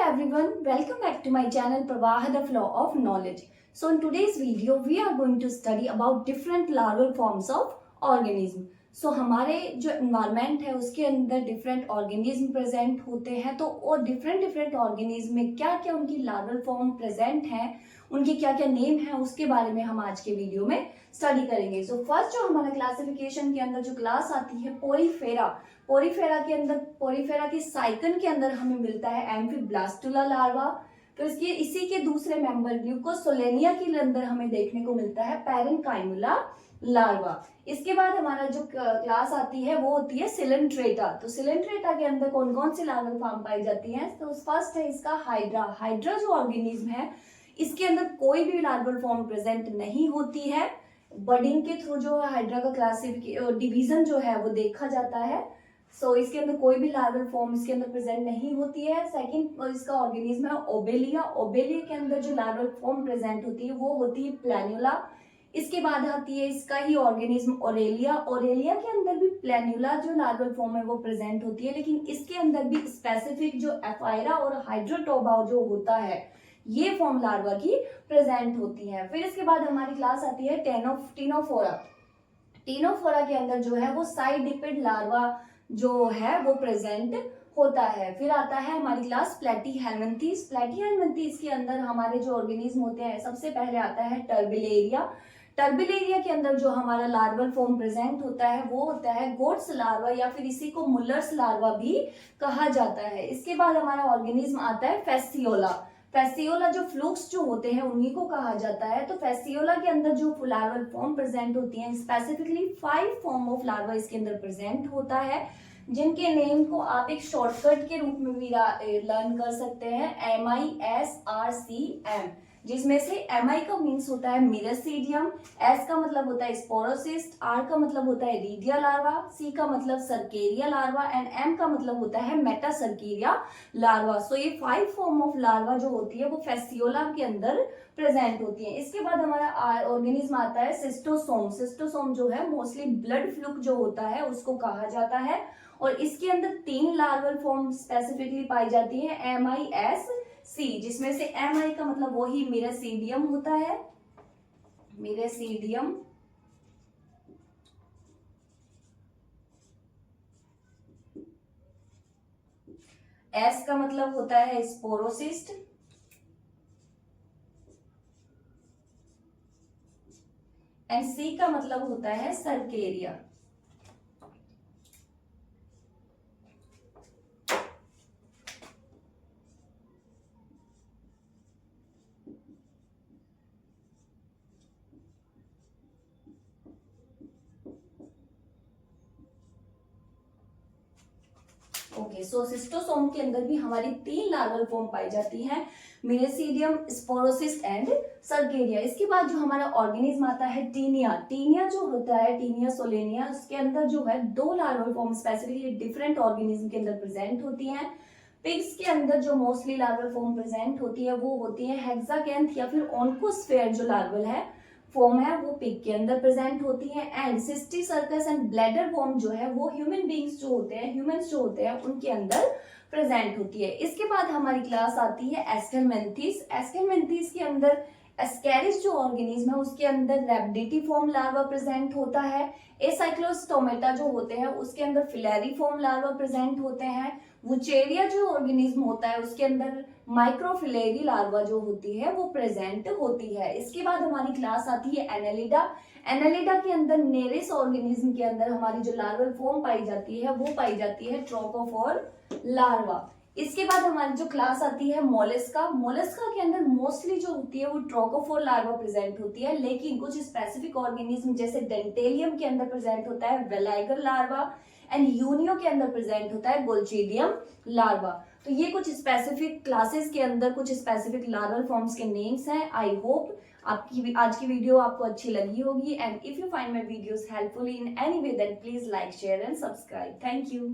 everyone, welcome back to my channel Pravaha the Flow of Knowledge. So in today's video we are going to study about different larval forms of organism. So हमारे जो environment है उसके अंदर different organism present होते हैं, तो और different organism में क्या क्या उनकी larval form present हैं, उनकी क्या क्या नेम है, उसके बारे में हम आज के वीडियो में स्टडी करेंगे. सो फर्स्ट जो हमारा क्लासिफिकेशन के अंदर जो क्लास आती है पोरीफेरा, पोरीफेरा के अंदर पोरीफेरा के साइकन के अंदर हमें मिलता है एम्फीब्लास्टुला लार्वा. तो इसके इसी के दूसरे मेंबर ग्लूकोसोलेनिया के अंदर हमें देखने को मिलता है पैरेन्काइमुला लार्वा. इसके बाद हमारा जो क्लास आती है वो होती है सिलेंट्रेटा. तो सिलेंट्रेटा के अंदर कौन कौन सी लार्वल फॉर्म पाई जाती है? तो फर्स्ट है इसका हाइड्रा. हाइड्रा जो ऑर्गेनिज्म है इसके अंदर कोई भी लार्वल फॉर्म प्रेजेंट नहीं होती है. बडिंग के थ्रू जो हाइड्रा का क्लासिफिकेशन डिवीजन जो है वो देखा जाता है. सो इसके अंदर कोई भी लार्वल फॉर्म इसके अंदर प्रेजेंट नहीं होती है. सेकंड इसका ऑर्गेनिज्म है ओबेलिया. ओबेलिया के अंदर जो लार्वल फॉर्म प्रेजेंट होती है वो होती है प्लैन्युला. इसके बाद आती है इसका ही ऑर्गेनिज्म ओरेलिया. ओरेलिया के अंदर भी प्लैन्युला जो लार्वल फॉर्म है वो प्रेजेंट होती है, लेकिन इसके अंदर भी स्पेसिफिक जो एफायरा और हाइड्रोटोबा जो होता है ये फॉर्म लार्वा की प्रेजेंट होती है. फिर इसके बाद हमारी क्लास आती है टेनोफोरा. टेनोफोरा के अंदर जो है वो साइडिपिड लार्वा जो है वो प्रेजेंट होता है. फिर आता है हमारी क्लास प्लेटीहेल्मिन्थीस. प्लेटीहेल्मिन्थीस के अंदर हमारे जो ऑर्गेनिज्म होते हैं सबसे पहले आता है टर्बिलेरिया. टर्बिलेरिया के अंदर जो हमारा लार्वल फॉर्म प्रेजेंट होता है वो होता है गोट्स लार्वा या फिर इसी को मुलर्स लार्वा भी कहा जाता है. इसके बाद हमारा ऑर्गेनिज्म आता है फेस्टियोला. फेस्टियोला जो फ्लूक्स जो होते हैं उन्हीं को कहा जाता है. तो फेस्टियोला के अंदर जो लार्वल फॉर्म प्रेजेंट होती हैं स्पेसिफिकली 5 फॉर्म ऑफ लार्वा इसके अंदर प्रेजेंट होता है, जिनके नेम को आप एक शॉर्टकट के रूप में भी लर्न कर सकते हैं. MISRCM, जिसमें से MI का मीन्स होता है मिरासीडियम, S का मतलब होता है स्पोरोसिस्ट, R का मतलब होता है रीडिया लार्वा, C का मतलब सर्केरिया लार्वा एंड M का मतलब होता है मेटासर्केरिया लार्वा. सो ये 5 फॉर्म ऑफ लार्वा जो होती है वो फेस्टियोला के अंदर प्रेजेंट होती है. इसके बाद हमारा ऑर्गेनिज्म आता है सिस्टोसोम. सिस्टोसोम जो है मोस्टली ब्लड फ्लूक जो होता है उसको कहा जाता है, और इसके अंदर 3 लार्वल फॉर्म स्पेसिफिकली पाई जाती है MISC, जिसमें से MI का मतलब वही मिरासीडियम होता है, मिरासीडियम. S का मतलब होता है स्पोरोसिस्ट, एंड C का मतलब होता है सर्केरिया. ओके, सो सिस्टोसोम के अंदर भी हमारी 3 लार्वल फॉर्म पाई जाती हैं, मिरासीडियम, स्पोरोसिस्ट एंड सर्केरिया. इसके बाद जो हमारा ऑर्गेनिज्म आता है टीनिया. टीनिया जो होता है टीनिया सोलेनिया, उसके अंदर जो है 2 larval form specifically different organism के अंदर प्रेजेंट होती हैं. पिग्स के अंदर जो मोस्टली लार्वल फॉर्म प्रेजेंट होती है वो होती है हेक्साकैंथ या फिर ओन्कोस्फेयर जो लार्वल है फॉर्म है वो पिग के अंदर प्रेजेंट होती है. एंड सिस्टीसर्कस एंड ब्लैडर फॉर्म जो है वो ह्यूमन बींग्स जो होते हैं, ह्यूमंस जो होते हैं उनके अंदर प्रेजेंट होती है. इसके बाद हमारी क्लास आती है एस्केलमेंथीस. एस्केलमेंथीस के अंदर एस्केरिस जो ऑर्गेनिज्म है उसके अंदर रैबिडिटी-फॉर्म लार्वा प्रेजेंट होता है. एसाइक्लोस्टोमेटा जो होते हैं उसके अंदर फिलेरिफॉर्म लार्वा प्रेजेंट होते हैं. वुचेरिया जो ऑर्गेनिज्म होता है उसके अंदर माइक्रोफिलेरी लार्वा जो होती है वो प्रेजेंट होती है. इसके बाद हमारी क्लास आती है एनालिडा. एनालिडा के अंदर नेरिस ऑर्गेनिज्म के अंदर हमारी जो लार्वल फॉर्म पाई जाती है वो पाई जाती है ट्रोकोफोर लार्वा. इसके बाद हमारी जो क्लास आती है मोलस्का. मोलस्का के अंदर मोस्टली जो होती है वो ट्रोकोफोर लार्वा प्रेजेंट होती है, लेकिन कुछ स्पेसिफिक ऑर्गेनिज्म जैसे डेंटेलियम के अंदर प्रेजेंट होता है वेलाइगर लार्वा एंड यूनियो के अंदर प्रेजेंट होता है गोल्चीडियम लार्वा. तो ये कुछ स्पेसिफिक क्लासेस के अंदर कुछ स्पेसिफिक लार्वल फॉर्म्स के नेम्स हैं. आई होप आपकी आज की वीडियो आपको अच्छी लगी होगी, and if you find my videos helpful in any way then please like, share and subscribe. Thank you.